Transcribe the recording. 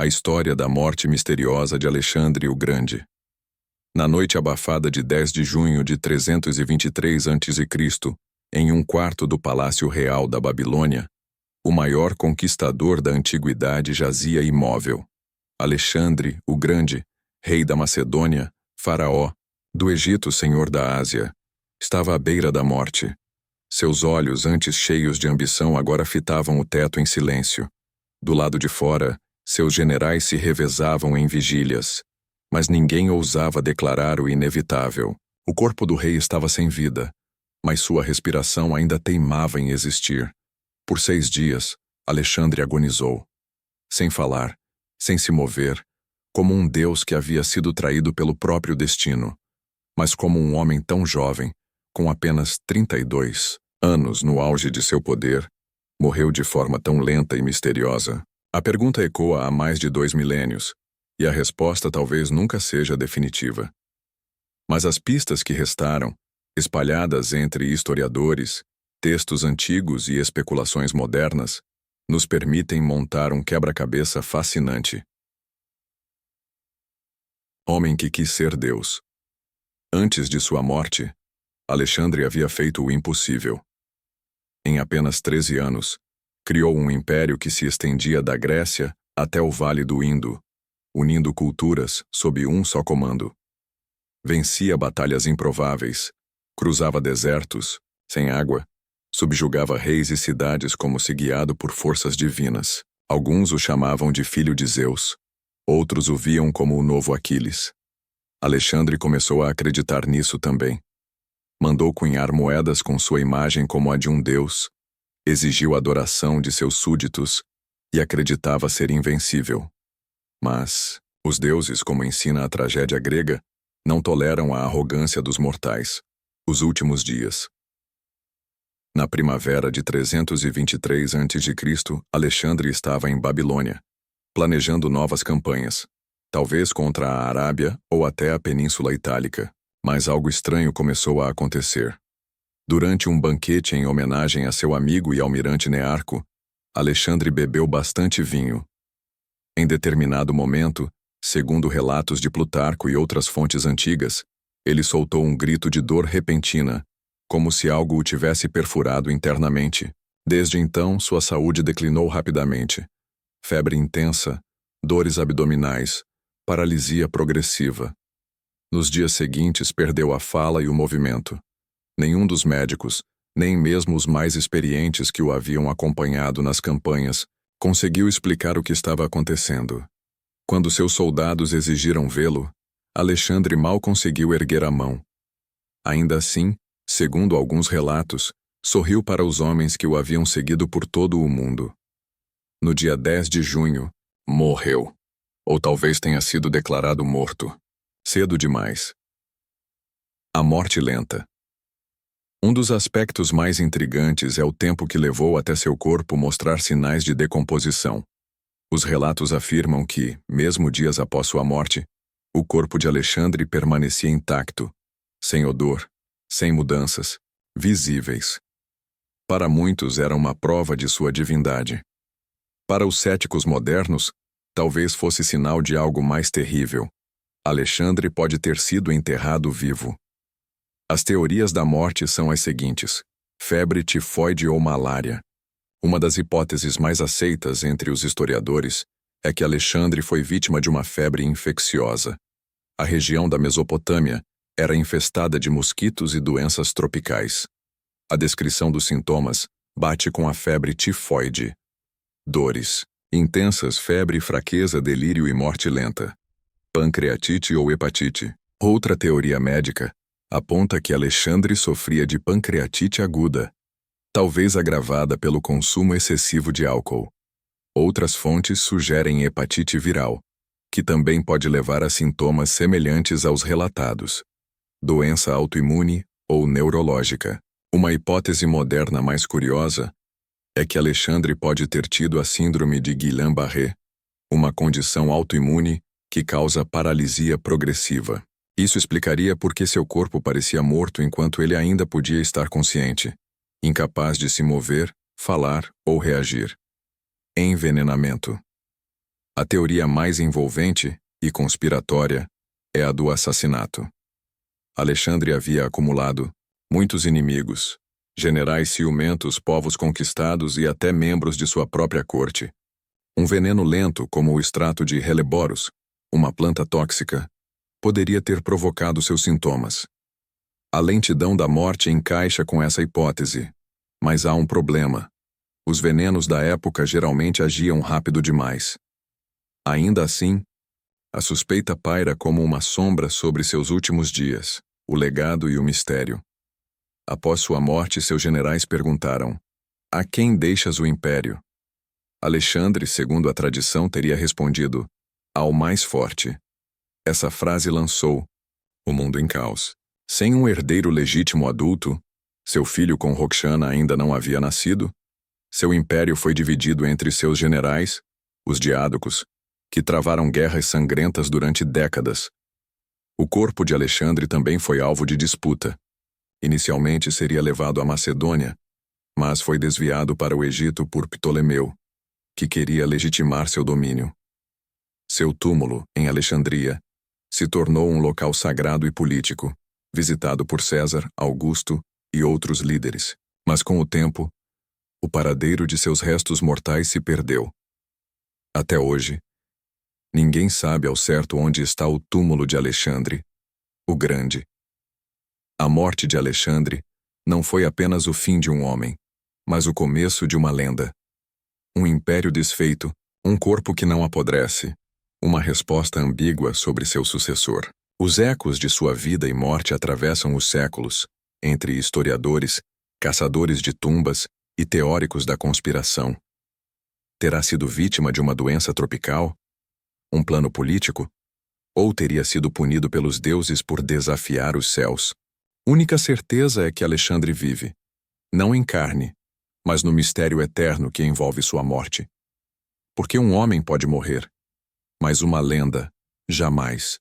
A história da morte misteriosa de Alexandre o Grande. Na noite abafada de 10 de junho de 323 a.C., em um quarto do Palácio Real da Babilônia, o maior conquistador da antiguidade jazia imóvel. Alexandre o Grande, rei da Macedônia, faraó, do Egito senhor da Ásia, estava à beira da morte. Seus olhos, antes cheios de ambição, agora fitavam o teto em silêncio. Do lado de fora, seus generais se revezavam em vigílias, mas ninguém ousava declarar o inevitável. O corpo do rei estava sem vida, mas sua respiração ainda teimava em existir. Por 6 dias, Alexandre agonizou. Sem falar, sem se mover, como um deus que havia sido traído pelo próprio destino, mas como um homem tão jovem, com apenas 32 anos no auge de seu poder, morreu de forma tão lenta e misteriosa. A pergunta ecoa há mais de 2 milênios, e a resposta talvez nunca seja definitiva. Mas as pistas que restaram, espalhadas entre historiadores, textos antigos e especulações modernas, nos permitem montar um quebra-cabeça fascinante. Homem que quis ser Deus. Antes de sua morte, Alexandre havia feito o impossível. Em apenas 13 anos, criou um império que se estendia da Grécia até o Vale do Indo, unindo culturas sob um só comando. Vencia batalhas improváveis, cruzava desertos, sem água, subjugava reis e cidades como se guiado por forças divinas. Alguns o chamavam de filho de Zeus, outros o viam como o novo Aquiles. Alexandre começou a acreditar nisso também. Mandou cunhar moedas com sua imagem como a de um deus, exigiu adoração de seus súditos e acreditava ser invencível. Mas os deuses, como ensina a tragédia grega, não toleram a arrogância dos mortais. Os últimos dias. Na primavera de 323 a.C., Alexandre estava em Babilônia, planejando novas campanhas, talvez contra a Arábia ou até a Península Itálica. Mas algo estranho começou a acontecer. Durante um banquete em homenagem a seu amigo e almirante Nearco, Alexandre bebeu bastante vinho. Em determinado momento, segundo relatos de Plutarco e outras fontes antigas, ele soltou um grito de dor repentina, como se algo o tivesse perfurado internamente. Desde então, sua saúde declinou rapidamente. Febre intensa, dores abdominais, paralisia progressiva. Nos dias seguintes, perdeu a fala e o movimento. Nenhum dos médicos, nem mesmo os mais experientes que o haviam acompanhado nas campanhas, conseguiu explicar o que estava acontecendo. Quando seus soldados exigiram vê-lo, Alexandre mal conseguiu erguer a mão. Ainda assim, segundo alguns relatos, sorriu para os homens que o haviam seguido por todo o mundo. No dia 10 de junho, morreu. Ou talvez tenha sido declarado morto. Cedo demais. A morte lenta. Um dos aspectos mais intrigantes é o tempo que levou até seu corpo mostrar sinais de decomposição. Os relatos afirmam que, mesmo dias após sua morte, o corpo de Alexandre permanecia intacto, sem odor, sem mudanças, visíveis. Para muitos era uma prova de sua divindade. Para os céticos modernos, talvez fosse sinal de algo mais terrível. Alexandre pode ter sido enterrado vivo. As teorias da morte são as seguintes: febre tifoide ou malária. Uma das hipóteses mais aceitas entre os historiadores é que Alexandre foi vítima de uma febre infecciosa. A região da Mesopotâmia era infestada de mosquitos e doenças tropicais. A descrição dos sintomas bate com a febre tifoide. Dores intensas, febre, fraqueza, delírio e morte lenta. Pancreatite ou hepatite. Outra teoria médica aponta que Alexandre sofria de pancreatite aguda, talvez agravada pelo consumo excessivo de álcool. Outras fontes sugerem hepatite viral, que também pode levar a sintomas semelhantes aos relatados. Doença autoimune ou neurológica. Uma hipótese moderna mais curiosa é que Alexandre pode ter tido a síndrome de Guillain-Barré, uma condição autoimune que causa paralisia progressiva. Isso explicaria por que seu corpo parecia morto enquanto ele ainda podia estar consciente, incapaz de se mover, falar ou reagir. Envenenamento. A teoria mais envolvente e conspiratória é a do assassinato. Alexandre havia acumulado muitos inimigos, generais ciumentos, povos conquistados e até membros de sua própria corte. Um veneno lento, como o extrato de Helleborus, uma planta tóxica, poderia ter provocado seus sintomas. A lentidão da morte encaixa com essa hipótese, mas há um problema. Os venenos da época geralmente agiam rápido demais. Ainda assim, a suspeita paira como uma sombra sobre seus últimos dias, o legado e o mistério. Após sua morte, seus generais perguntaram: a quem deixas o império? Alexandre, segundo a tradição, teria respondido: ao mais forte. Essa frase lançou o mundo em caos. Sem um herdeiro legítimo adulto, seu filho com Roxana ainda não havia nascido, seu império foi dividido entre seus generais, os diádocos, que travaram guerras sangrentas durante décadas. O corpo de Alexandre também foi alvo de disputa. Inicialmente seria levado à Macedônia, mas foi desviado para o Egito por Ptolemeu, que queria legitimar seu domínio. Seu túmulo, em Alexandria, se tornou um local sagrado e político, visitado por César, Augusto e outros líderes. Mas com o tempo, o paradeiro de seus restos mortais se perdeu. Até hoje, ninguém sabe ao certo onde está o túmulo de Alexandre, o Grande. A morte de Alexandre não foi apenas o fim de um homem, mas o começo de uma lenda. Um império desfeito, um corpo que não apodrece, uma resposta ambígua sobre seu sucessor. Os ecos de sua vida e morte atravessam os séculos, entre historiadores, caçadores de tumbas e teóricos da conspiração. Terá sido vítima de uma doença tropical? Um plano político? Ou teria sido punido pelos deuses por desafiar os céus? Única certeza é que Alexandre vive, não em carne, mas no mistério eterno que envolve sua morte. Porque um homem pode morrer, mas uma lenda jamais.